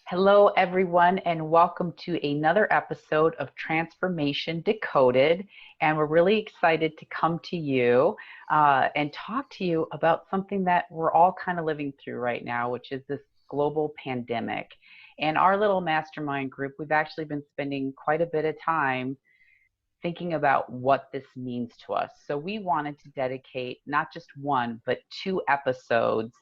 Hello, everyone, and welcome to another episode of Transformation Decoded. And we're really excited to come to you and talk to you about something that we're all kind of living through right now, which is this global pandemic. And our little mastermind group, we've actually been spending quite a bit of time thinking about what this means to us. So we wanted to dedicate not just one, but two episodes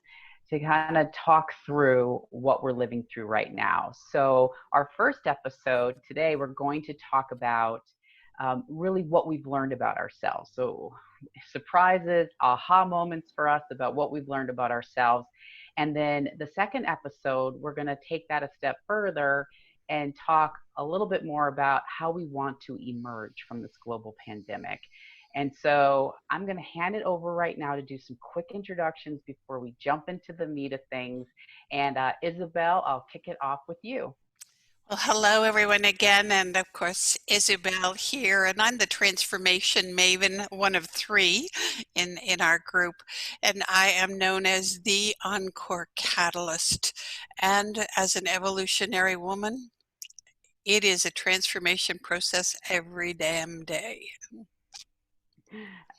to kind of talk through what we're living through right now. So our first episode today, we're going to talk about really what we've learned about ourselves. So surprises, aha moments for us about what we've learned about ourselves. And then the second episode, we're going to take that a step further and talk a little bit more about how we want to emerge from this global pandemic. And so I'm going to hand it over right now to do some quick introductions before we jump into the meat of things. And Isabel, I'll kick it off with you. Well, hello everyone again, and of course Isabel here, and I'm the transformation maven, one of three in our group, and I am known as the Encore Catalyst. And as an evolutionary woman, it is a transformation process every damn day.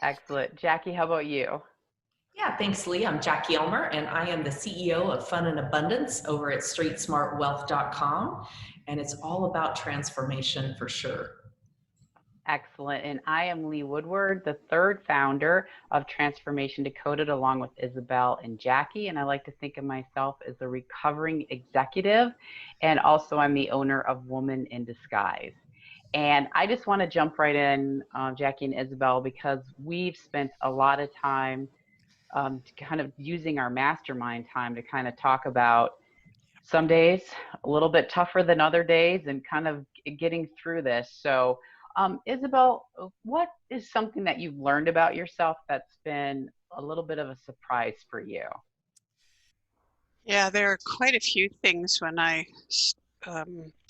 Excellent. Jackie, how about you? Yeah, thanks, Lee. I'm Jackie Elmer, and I am the CEO of Fun and Abundance over at StreetSmartWealth.com, and it's all about transformation for sure. Excellent. And I am Lee Woodward, the third founder of Transformation Decoded, along with Isabel and Jackie. And I like to think of myself as a recovering executive. And also, I'm the owner of Woman in Disguise. And I just want to jump right in, Jackie and Isabel, because we've spent a lot of time kind of using our mastermind time to kind of talk about some days a little bit tougher than other days and kind of getting through this. So Isabel, what is something that you've learned about yourself that's been a little bit of a surprise for you? Yeah, there are quite a few things when I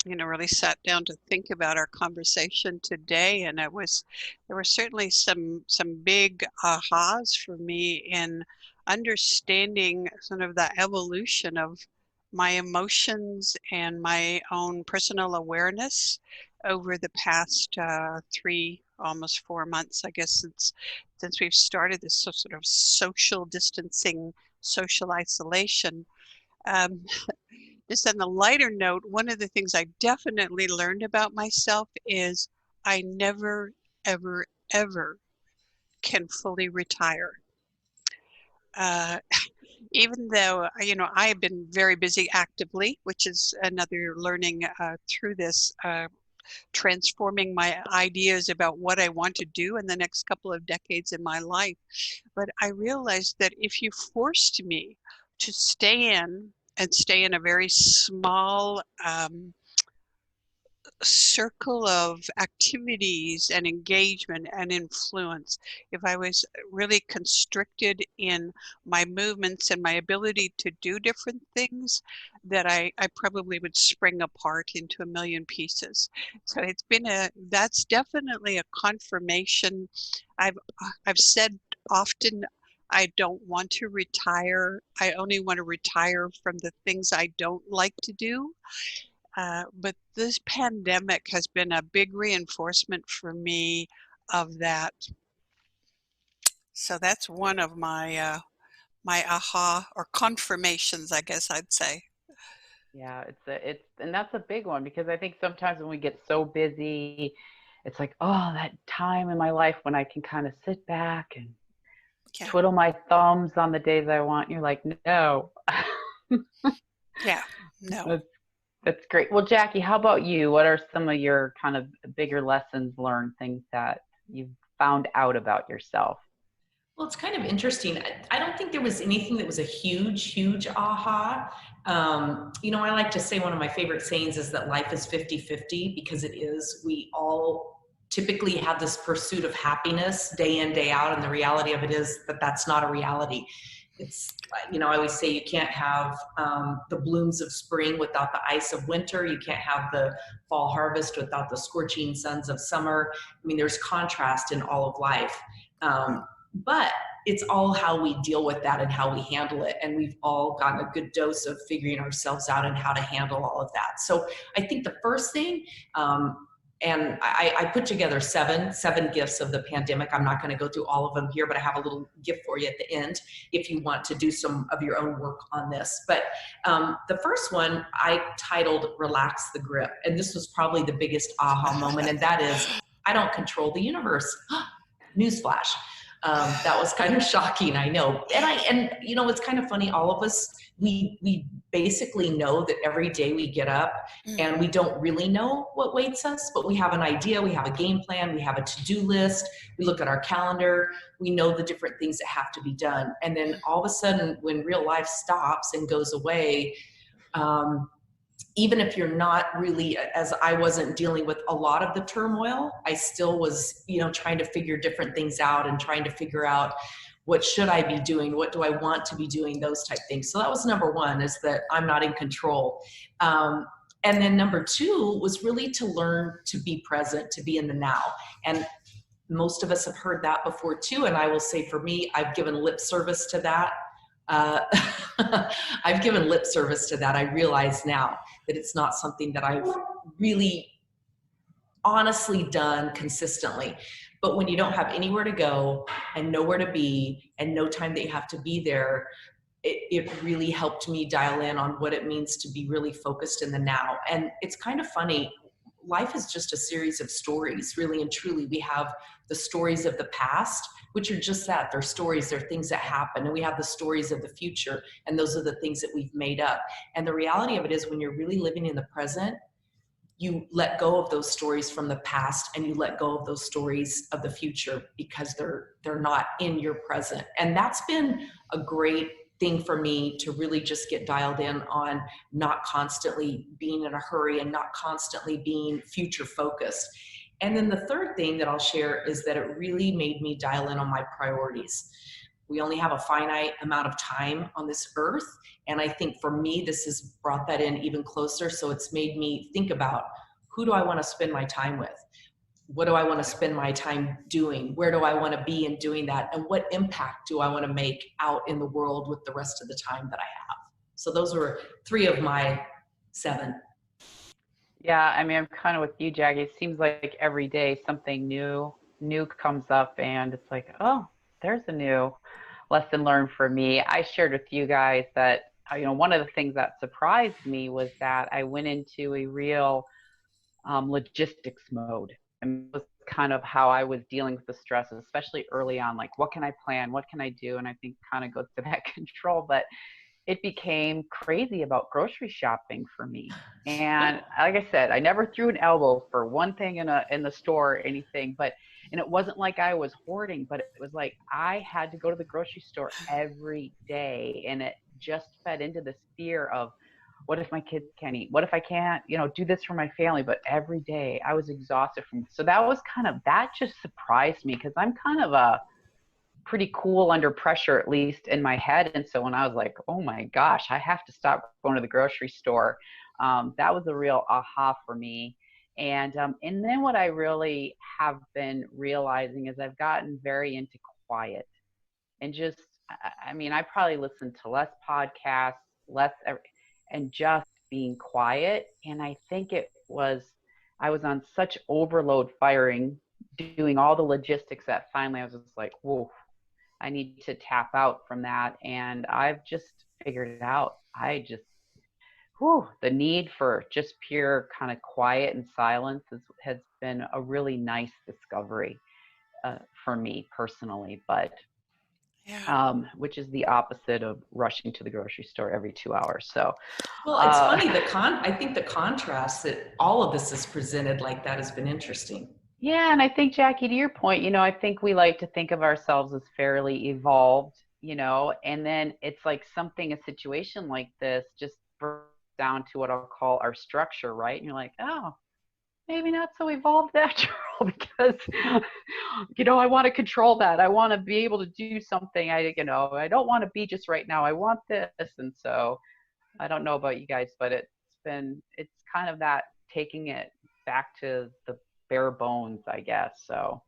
really sat down to think about our conversation today, and there were certainly some big ahas for me in understanding sort of the evolution of my emotions and my own personal awareness over the past 3, almost 4 months, I guess, since we've started this sort of social distancing, social isolation. Um, just on the lighter note, one of the things I definitely learned about myself is I never, ever, ever can fully retire. Uh, Even though, I have been very busy actively, which is another learning through this, transforming my ideas about what I want to do in the next couple of decades in my life. But I realized that if you forced me to stay in a very small circle of activities and engagement and influence, if I was really constricted in my movements and my ability to do different things, that I probably would spring apart into a million pieces. So that's definitely a confirmation. I've said often, I don't want to retire. I only want to retire from the things I don't like to do. But this pandemic has been a big reinforcement for me of that. So that's one of my aha or confirmations, I guess I'd say. Yeah, and that's a big one because I think sometimes when we get so busy, it's like, oh, that time in my life when I can kind of sit back and Yeah. twiddle my thumbs on the days I want. And you're like, no. Yeah, no. That's great. Well, Jackie, how about you? What are some of your kind of bigger lessons learned, things that you've found out about yourself? Well, it's kind of interesting. I don't think there was anything that was a huge aha. I like to say one of my favorite sayings is that life is 50-50 because it is. We all typically have this pursuit of happiness day in, day out, and the reality of it is that that's not a reality. It's, I always say you can't have the blooms of spring without the ice of winter. You can't have the fall harvest without the scorching suns of summer. I mean, there's contrast in all of life. But it's all how we deal with that and how we handle it. And we've all gotten a good dose of figuring ourselves out and how to handle all of that. So I think the first thing, and I put together seven gifts of the pandemic. I'm not going to go through all of them here, but I have a little gift for you at the end if you want to do some of your own work on this. But the first one I titled Relax the Grip. And this was probably the biggest aha moment. And that is, I don't control the universe. Newsflash. That was kind of shocking, I know. And you know, it's kind of funny, all of us, we basically know that every day we get up and we don't really know what waits us, but we have an idea, we have a game plan, we have a to-do list, we look at our calendar, we know the different things that have to be done. And then all of a sudden, when real life stops and goes away, even if you're not really, as I wasn't dealing with a lot of the turmoil, I still was, you know, trying to figure different things out and trying to figure out what should I be doing? What do I want to be doing? Those type things. So that was number one, is that I'm not in control. And then number two was really to learn to be present, to be in the now. And most of us have heard that before too. And I will say for me, I've given lip service to that. I've given lip service to that. I realize now that it's not something that I've really honestly done consistently. But when you don't have anywhere to go and nowhere to be and no time that you have to be there, it really helped me dial in on what it means to be really focused in the now. And it's kind of funny. Life is just a series of stories, really and truly. We have the stories of the past, which are just that. They're stories, they're things that happen. And we have the stories of the future, and those are the things that we've made up. And the reality of it is, when you're really living in the present, you let go of those stories from the past and you let go of those stories of the future, because they're not in your present. And that's been a great thing for me, to really just get dialed in on not constantly being in a hurry and not constantly being future focused. And then the third thing that I'll share is that it really made me dial in on my priorities. We only have a finite amount of time on this earth. And I think for me, this has brought that in even closer. So it's made me think about, who do I want to spend my time with? What do I want to spend my time doing? Where do I want to be in doing that? And what impact do I want to make out in the world with the rest of the time that I have? So those were 3 of my 7. Yeah, I mean, I'm kind of with you, Jackie. It seems like every day something new comes up, and it's like, oh, there's a new lesson learned for me. I shared with you guys that, you know, one of the things that surprised me was that I went into a real logistics mode. And it was kind of how I was dealing with the stress, especially early on. Like, what can I plan? What can I do? And I think kind of goes to that control. But it became crazy about grocery shopping for me. And like I said, I never threw an elbow for one thing in the store or anything, and it wasn't like I was hoarding, but it was like I had to go to the grocery store every day, and it just fed into this fear of, what if my kids can't eat? What if I can't, you know, do this for my family? But every day I was exhausted from it. So that just surprised me, because I'm kind of a pretty cool under pressure, at least in my head. And so when I was like, oh my gosh, I have to stop going to the grocery store, that was a real aha for me. And then what I really have been realizing is I've gotten very into quiet, and just, I mean, I probably listened to less podcasts, and just being quiet. And I think I was on such overload firing, doing all the logistics, that finally I was just like, whoa, I need to tap out from that. And I've just figured it out. The need for just pure kind of quiet and silence has been a really nice discovery for me personally, but which is the opposite of rushing to the grocery store every 2 hours. So, well, it's funny, I think the contrast that all of this is presented like that has been interesting. Yeah, and I think, Jackie, to your point, you know, I think we like to think of ourselves as fairly evolved, you know, and then it's like a situation like this just breaks down to what I'll call our structure, right? And you're like, oh, maybe not so evolved after all, because, you know, I want to control that. I want to be able to do something. I don't want to be just right now. I want this. And so I don't know about you guys, but it's kind of that taking it back to the bare bones, I guess. So.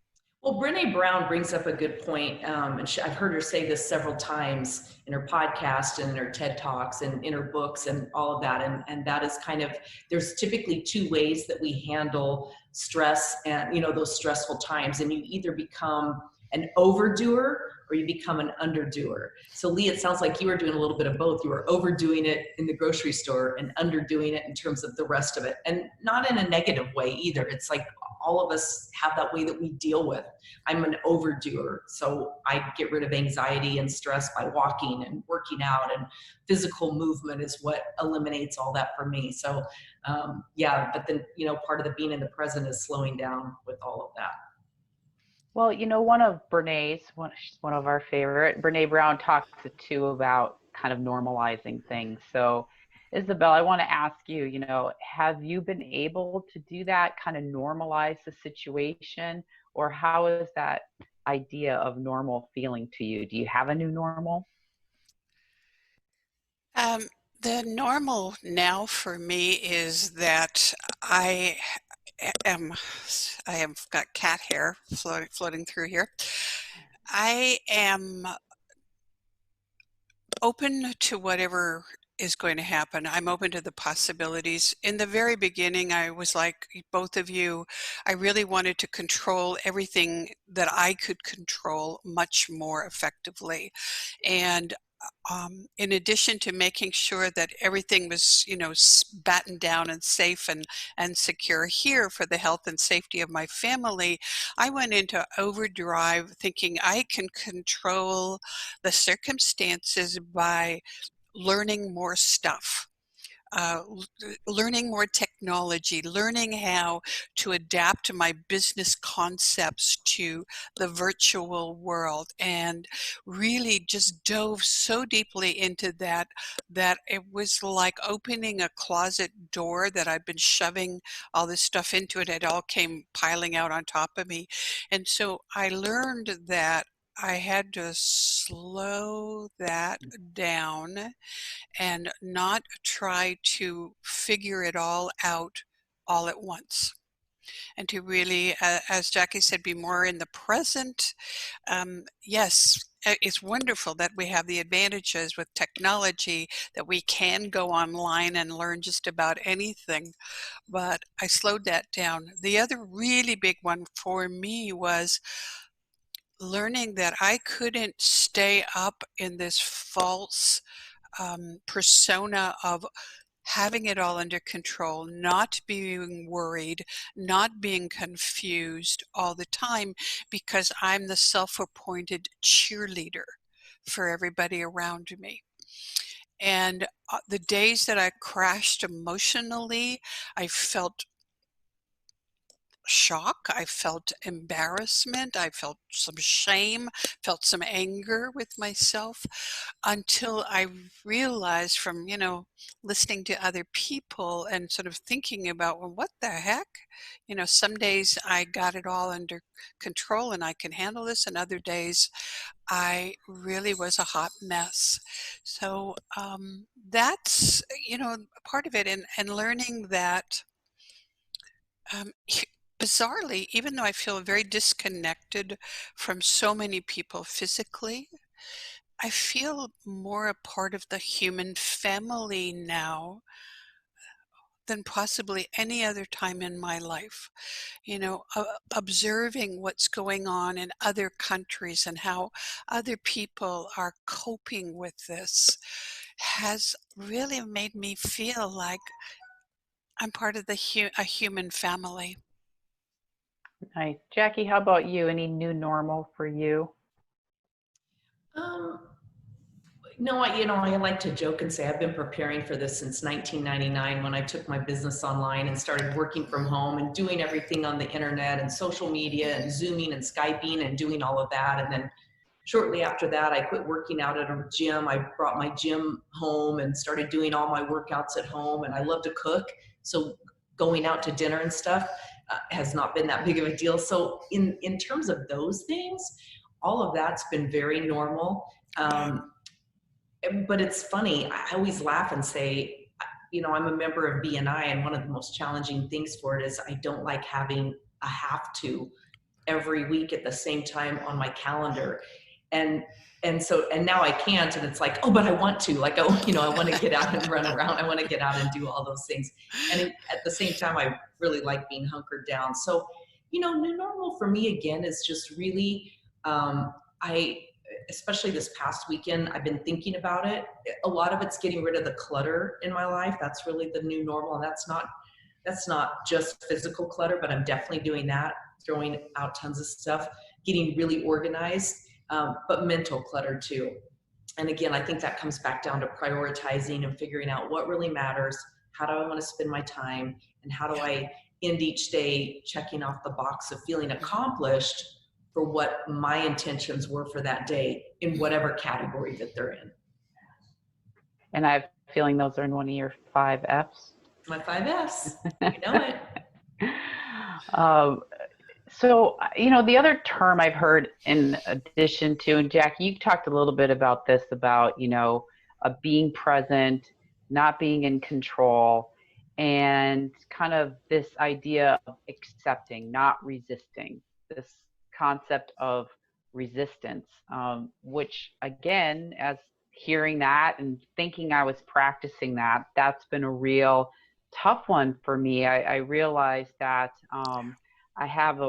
Well, Brene Brown brings up a good point, and I've heard her say this several times in her podcast and in her TED Talks and in her books and all of that. And that is kind of, there's typically two ways that we handle stress and, those stressful times. And you either become an overdoer or you become an underdoer. So Lee, it sounds like you were doing a little bit of both. You were overdoing it in the grocery store and underdoing it in terms of the rest of it. And not in a negative way either. It's like all of us have that way that we deal with. I'm an overdoer, so I get rid of anxiety and stress by walking and working out, and physical movement is what eliminates all that for me. So yeah, but then, part of the being in the present is slowing down with all of that. Well, one of she's one of our favorite, Brene Brown talks too about kind of normalizing things. So, Isabel, I want to ask you, have you been able to do that, kind of normalize the situation, or how is that idea of normal feeling to you? Do you have a new normal? The normal now for me is that I am, I have got cat hair floating through here. I am open to whatever is going to happen. I'm open to the possibilities. In the very beginning, I was like both of you, I really wanted to control everything that I could control much more effectively. And in addition to making sure that everything was, battened down and safe and secure here for the health and safety of my family, I went into overdrive thinking I can control the circumstances by learning more stuff. Learning more technology, learning how to adapt my business concepts to the virtual world, and really just dove so deeply into that it was like opening a closet door that I'd been shoving all this stuff into it. It all came piling out on top of me. And so I learned that I had to slow that down and not try to figure it all out all at once. And to really, as Jackie said, be more in the present. Yes, it's wonderful that we have the advantages with technology, that we can go online and learn just about anything, but I slowed that down. The other really big one for me was learning that I couldn't stay up in this false persona of having it all under control, not being worried, not being confused all the time, because I'm the self-appointed cheerleader for everybody around me. And the days that I crashed emotionally, I felt shock, I felt embarrassment, I felt some shame, felt some anger with myself, until I realized from, listening to other people and sort of thinking about, well, what the heck? Some days I got it all under control and I can handle this, and other days I really was a hot mess. So that's, part of it, and learning that um, bizarrely, even though I feel very disconnected from so many people physically, I feel more a part of the human family now than possibly any other time in my life. Observing what's going on in other countries and how other people are coping with this has really made me feel like I'm part of a human family. Nice. Jackie, how about you? Any new normal for you? Um, no, I like to joke and say I've been preparing for this since 1999 when I took my business online and started working from home and doing everything on the internet and social media and Zooming and Skyping and doing all of that. And then shortly after that, I quit working out at a gym. I brought my gym home and started doing all my workouts at home. And I love to cook, so going out to dinner and stuff has not been that big of a deal. So in terms of those things, all of that's been very normal. But it's funny, I always laugh and say, I'm a member of BNI, and one of the most challenging things for it is I don't like having a have to every week at the same time on my calendar. And now I can't, and it's like, oh, but I want to, like, oh, I want to get out and run around. I want to get out and do all those things. And at the same time, I really like being hunkered down. So, new normal for me again is just really, especially this past weekend, I've been thinking about it. A lot of it's getting rid of the clutter in my life. That's really the new normal. And that's not just physical clutter, but I'm definitely doing that, throwing out tons of stuff, getting really organized, but mental clutter too. And again, I think that comes back down to prioritizing and figuring out what really matters. How do I want to spend my time? And how do I end each day checking off the box of feeling accomplished for what my intentions were for that day in whatever category that they're in. And I have a feeling those are in one of your 5 Fs. My 5 Fs, you know it. So, the other term I've heard in addition to, and Jackie, you talked a little bit about this, about, being present, not being in control, and kind of this idea of accepting, not resisting, this concept of resistance, which again, as hearing that and thinking I was practicing that, that's been a real tough one for me. I realized that I have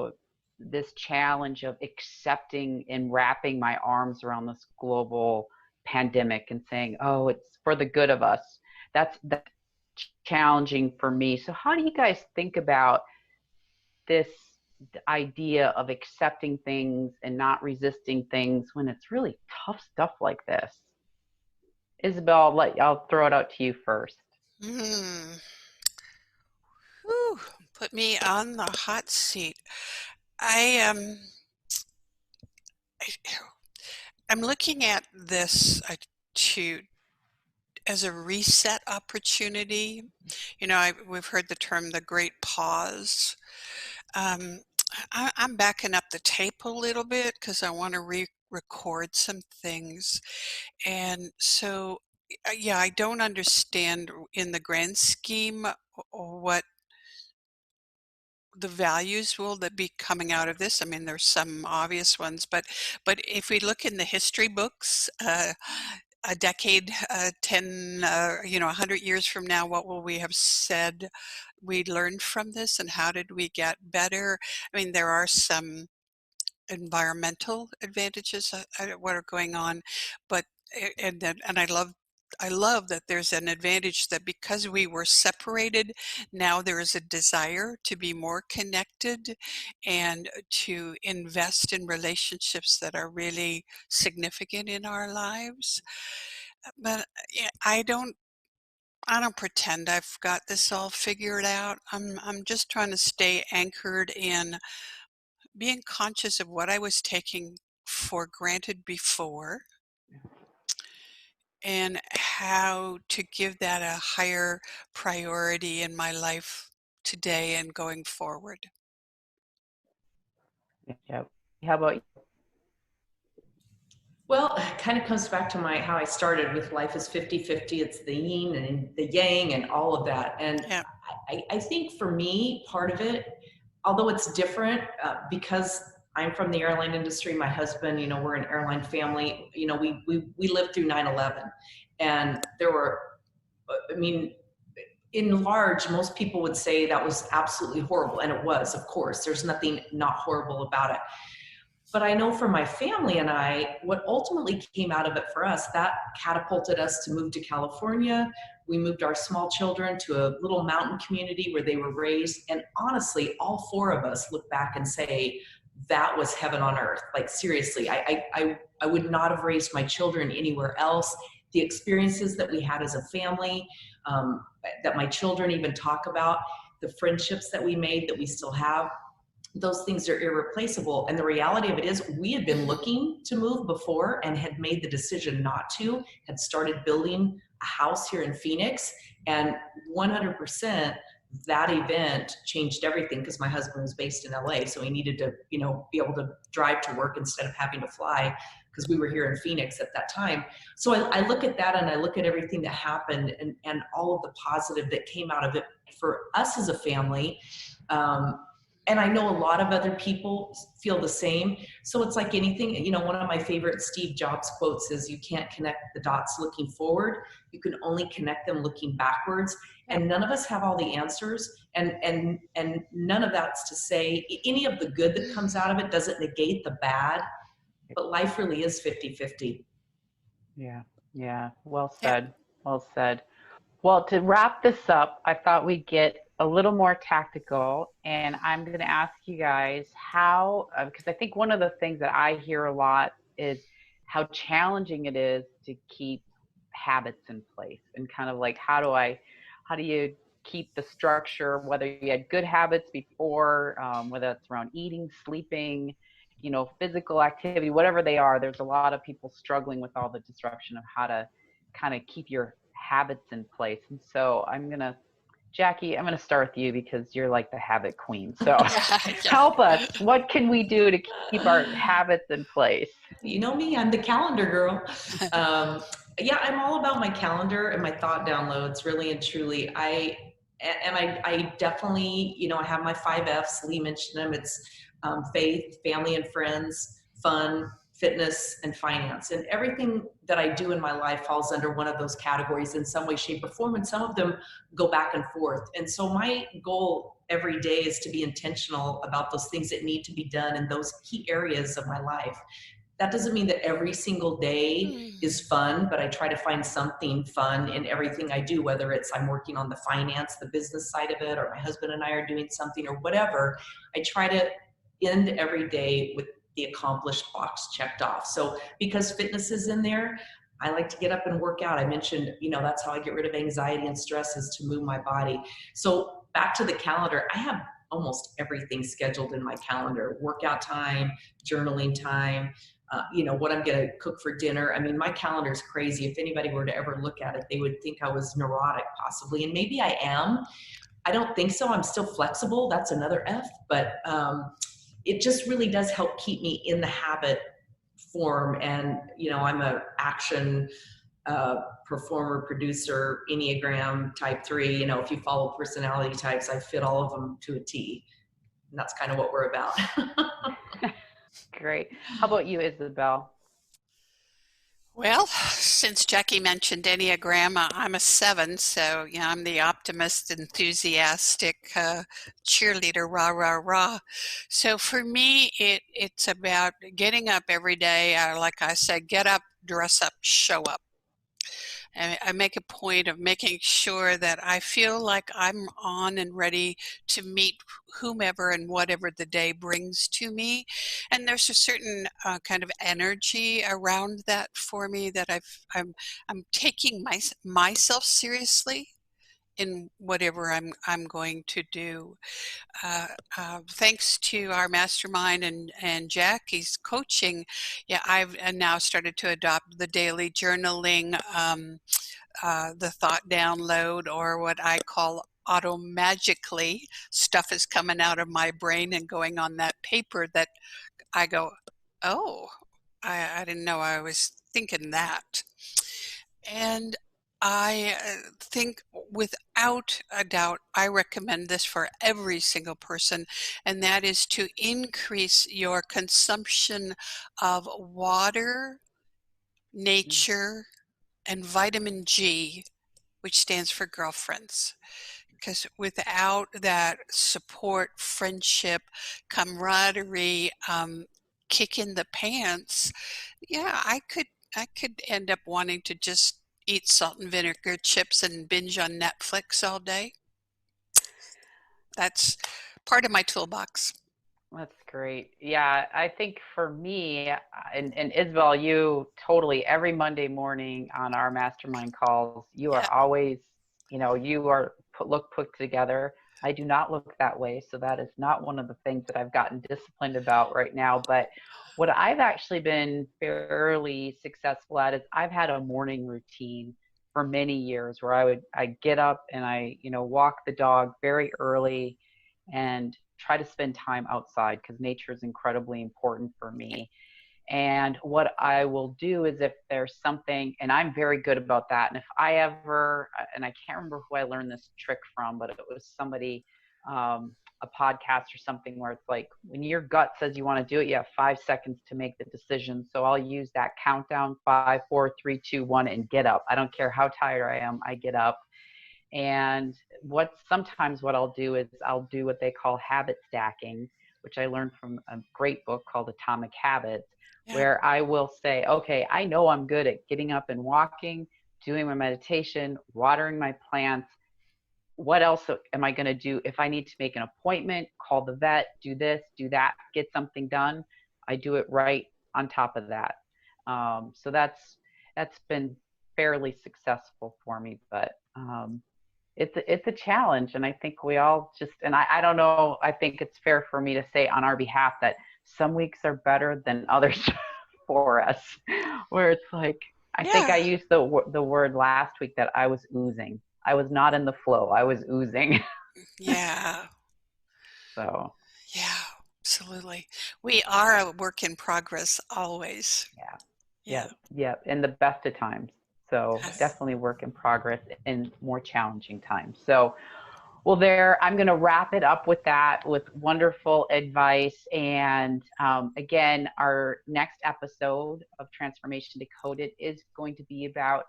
this challenge of accepting and wrapping my arms around this global pandemic and saying, oh, it's for the good of us. That's challenging for me. So how do you guys think about this idea of accepting things and not resisting things when it's really tough stuff like this? Isabel, I'll throw it out to you first. Whew, put me on the hot seat. I'm looking at this as a reset opportunity. We've heard the term the great pause. I'm backing up the tape a little bit because I want to re-record some things. And so, I don't understand in the grand scheme what the values will that be coming out of this. I mean, there's some obvious ones, but if we look in the history books, a decade, 10, 100 years from now, what will we have said we learned from this, and how did we get better? I mean, there are some environmental advantages what are going on, but and I love that there's an advantage that because we were separated, now there is a desire to be more connected and to invest in relationships that are really significant in our lives. But I don't pretend I've got this all figured out. I'm just trying to stay anchored in being conscious of what I was taking for granted before, and how to give that a higher priority in my life today and going forward. Yeah. How about you? Well, it kind of comes back to how I started with life is 50-50. It's the yin and the yang and all of that. And Yeah. I think for me, part of it, although it's different, because I'm from the airline industry, my husband, we're an airline family, we lived through 9/11, and there were, I mean, in large, most people would say that was absolutely horrible. And it was, of course, there's nothing not horrible about it. But I know for my family and I, what ultimately came out of it for us, that catapulted us to move to California. We moved our small children to a little mountain community where they were raised. And honestly, all 4 of us look back and say, that was heaven on earth. Like, seriously, I would not have raised my children anywhere else. The experiences that we had as a family, that my children even talk about, the friendships that we made that we still have, those things are irreplaceable. And the reality of it is, we had been looking to move before and had made the decision not to, had started building a house here in Phoenix, and 100% that event changed everything, because my husband was based in LA, so he needed to, be able to drive to work instead of having to fly, because we were here in Phoenix at that time. So I look at that, and I look at everything that happened, and all of the positive that came out of it for us as a family. and I know a lot of other people feel the same. So it's like anything, you know, one of my favorite Steve Jobs quotes is, you can't connect the dots looking forward. You can only connect them looking backwards. Yep. And none of us have all the answers. And none of that's to say any of the good that comes out of it doesn't negate the bad, but life really is 50-50. Yeah. Yeah. Well Yep. said. Well said. Well, to wrap this up, I thought we'd get a little more tactical, and I'm going to ask you guys how, because I think one of the things that I hear a lot is how challenging it is to keep habits in place, and kind of like, how do you keep the structure, whether you had good habits before, whether it's around eating, sleeping, physical activity, whatever they are. There's a lot of people struggling with all the disruption of how to kind of keep your habits in place. And so Jackie, I'm going to start with you because you're like the habit queen. So Yeah. help us. What can we do to keep our habits in place? You know me, I'm the calendar girl. Yeah, I'm all about my calendar and my thought downloads, really and truly. I definitely, I have my 5 Fs. Lee mentioned them. It's faith, family and friends, fun, fitness, and finance. And everything that I do in my life falls under one of those categories in some way, shape, or form. And some of them go back and forth. And so my goal every day is to be intentional about those things that need to be done in those key areas of my life. That doesn't mean that every single day is fun, but I try to find something fun in everything I do, whether it's I'm working on the finance, the business side of it, or my husband and I are doing something or whatever. I try to end every day with the accomplished box checked off. So because fitness is in there, I like to get up and work out. I mentioned, that's how I get rid of anxiety and stress, is to move my body. So back to the calendar, I have almost everything scheduled in my calendar: workout time, journaling time, what I'm going to cook for dinner. I mean, my calendar is crazy. If anybody were to ever look at it, they would think I was neurotic possibly. And maybe I am. I don't think so. I'm still flexible. That's another F, but it just really does help keep me in the habit form. And, I'm a action performer, producer, Enneagram type 3. If you follow personality types, I fit all of them to a T. And that's kind of what we're about. Great. How about you, Isabel? Well, since Jackie mentioned Enneagram, I'm a 7, so I'm the optimist, enthusiastic cheerleader, rah, rah, rah. So for me, it's about getting up every day. Like I said, get up, dress up, show up. And I make a point of making sure that I feel like I'm on and ready to meet whomever and whatever the day brings to me. And there's a certain kind of energy around that for me, that I'm taking myself seriously in whatever I'm going to do. Thanks to our mastermind and Jackie's coaching, yeah, I've now started to adopt the daily journaling, the thought download, or what I call automagically. Stuff is coming out of my brain and going on that paper that I go, oh, I didn't know I was thinking that. And I think without a doubt, I recommend this for every single person, and that is to increase your consumption of water, nature, and vitamin G, which stands for girlfriends. Because without that support, friendship, camaraderie, kick in the pants, yeah, I could end up wanting to just eat salt and vinegar chips and binge on Netflix all day. That's part of my toolbox. That's great. Yeah, I think for me, and Isabel, you totally, every Monday morning on our mastermind calls, you Yeah. are always, you are put together. I do not look that way. So that is not one of the things that I've gotten disciplined about right now. But what I've actually been fairly successful at is I've had a morning routine for many years where I get up and I, walk the dog very early and try to spend time outside because nature is incredibly important for me. And what I will do is, if there's something, and I'm very good about that, and if I ever, and I can't remember who I learned this trick from, but it was somebody a podcast or something where it's like when your gut says you want to do it, you have 5 seconds to make the decision. So I'll use that countdown, 5, 4, 3, 2, 1, and get up. I don't care how tired I am, I get up. And sometimes what I'll do is I'll do what they call habit stacking, which I learned from a great book called Atomic Habits, where I will say, okay, I know I'm good at getting up and walking, doing my meditation, watering my plants. What else am I going to do? If I need to make an appointment, call the vet, do this, do that, get something done, I do it right on top of that. So that's been fairly successful for me, but it's a challenge. And I think we all and I don't know, I think it's fair for me to say on our behalf that some weeks are better than others for us, where it's like, I think I used the word last week that I was oozing. I was not in the flow. I was oozing. Yeah. So. Yeah, absolutely. We are a work in progress always. Yeah. In the best of times. So Yes. definitely work in progress in more challenging times. So, well, I'm going to wrap it up with that, with wonderful advice. And again, our next episode of Transformation Decoded is going to be about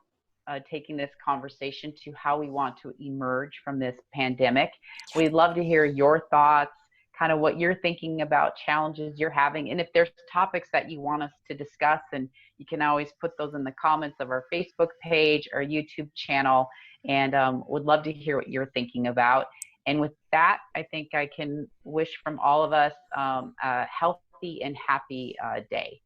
taking this conversation to how we want to emerge from this pandemic. We'd love to hear your thoughts, kind of what you're thinking about, challenges you're having, and if there's topics that you want us to discuss, and you can always put those in the comments of our Facebook page or YouTube channel, and would love to hear what you're thinking about. And with that, I think I can wish from all of us a healthy and happy day.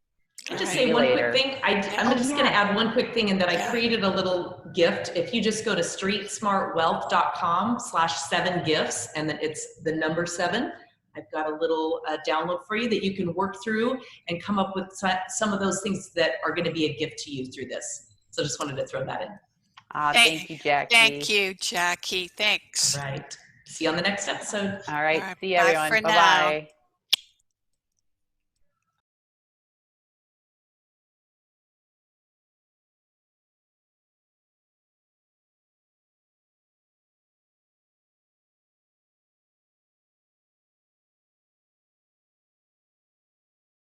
Can I just say one quick thing? I'm just going to add one quick thing, in that I created a little gift. If you just go to streetsmartwealth.com/7gifts, and then it's the number 7, I've got a little download for you that you can work through and come up with some of those things that are going to be a gift to you through this. So just wanted to throw that in. Thank you, Jackie. Thank you, Jackie. Thanks. All right. See you on the next episode. All right. See you, Bye everyone. for Bye-bye. now.